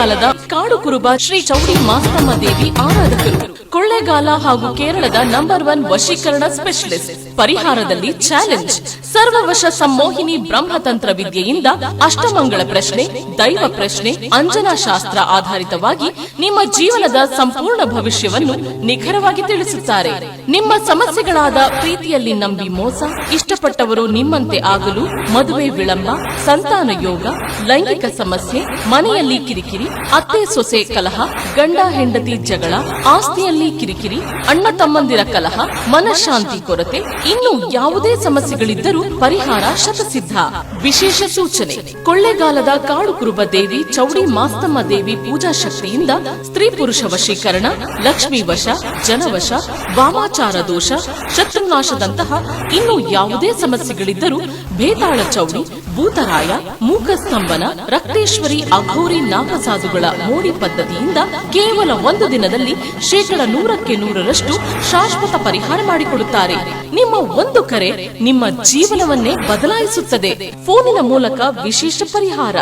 ಕೊಳ್ಳೇಗಾಲದ ಕಾಡು ಕುರುಬ ಶ್ರೀ ಚೌಡಿ ಮಾಸ್ತಮ್ಮ ದೇವಿ ಆರಾಧಕರು. ಕೊಳ್ಳೇಗಾಲ ಹಾಗೂ ಕೇರಳದ ನಂಬರ್ 1 ವಶೀಕರಣ ಸ್ಪೆಷಲಿಸ್ಟ್. ಪರಿಹಾರದಲ್ಲಿ ಚಾಲೆಂಜ್. ಸರ್ವವಶ ಸಂಮೋಹಿನಿ ಬ್ರಹ್ಮತಂತ್ರ ವಿದ್ಯೆಯಿಂದ ಅಷ್ಟಮಂಗಳ ಪ್ರಶ್ನೆ, ದೈವ ಪ್ರಶ್ನೆ, ಅಂಜನಾ ಶಾಸ್ತ್ರ ಆಧಾರಿತವಾಗಿ ನಿಮ್ಮ ಜೀವನದ ಸಂಪೂರ್ಣ ಭವಿಷ್ಯವನ್ನು ನಿಖರವಾಗಿ ತಿಳಿಸುತ್ತಾರೆ. ನಿಮ್ಮ ಸಮಸ್ಯೆಗಳಾದ ಪ್ರೀತಿಯಲ್ಲಿ ನಂಬಿ ಮೋಸ, ಇಷ್ಟಪಟ್ಟವರು ನಿಮ್ಮಂತೆ ಆಗಲು, ಮದುವೆ ವಿಳಂಬ, ಸಂತಾನ ಯೋಗ, ಲೈಂಗಿಕ ಸಮಸ್ಯೆ, ಮನೆಯಲ್ಲಿ ಕಿರಿಕಿರಿ, ಅತ್ತೆ ಸೊಸೆ ಕಲಹ, ಗಂಡ ಹೆಂಡತಿ ಜಗಳ, ಆಸ್ತಿಯಲ್ಲಿ ಕಿರಿಕಿರಿ, ಅಣ್ಣ ತಮ್ಮಂದಿರ ಕಲಹ, ಮನಃಶಾಂತಿ ಕೊರತೆ, ಇನ್ನು ಯಾವುದೇ ಸಮಸ್ಯೆಗಳಿದ್ದರೂ ಪರಿಹಾರ ಶತಸಿದ್ಧ. ವಿಶೇಷ ಸೂಚನೆ: ಕೊಳ್ಳೇಗಾಲದ ಕಾಡು ಕುರುಬ ದೇವಿ ಚೌಡಿ ಮಾಸ್ತಮ್ಮ ದೇವಿ ಪೂಜಾ ಶಕ್ತಿಯಿಂದ ಸ್ತ್ರೀ ಪುರುಷ ವಶೀಕರಣ, ಲಕ್ಷ್ಮೀ ವಶ, ಜನವಶ, ವಾಮಾಚಾರ ದೋಷ, ಶತ್ರುನಾಶದಂತಹ ಇನ್ನು ಯಾವುದೇ ಸಮಸ್ಯೆಗಳಿದ್ದರೂ ಬೇತಾಳ ಚೌಡಿ, ಭೂತರಾಯ, ಮೂಕಸ್ತಂಭನ, ರಕ್ತೇಶ್ವರಿ, ಅಘೋರಿ ನಾಗಸಾಧುಗಳ ಮೋಡಿ ಪದ್ಧತಿಯಿಂದ ಕೇವಲ ಒಂದು ದಿನದಲ್ಲಿ 100% ಶಾಶ್ವತ ಪರಿಹಾರ ಮಾಡಿಕೊಡುತ್ತಾರೆ. ನಿಮ್ಮ ಒಂದು ಕರೆ ನಿಮ್ಮ ಜೀವನವನ್ನೇ ಬದಲಾಯಿಸುತ್ತದೆ. ಫೋನಿನ ಮೂಲಕ ವಿಶೇಷ ಪರಿಹಾರ.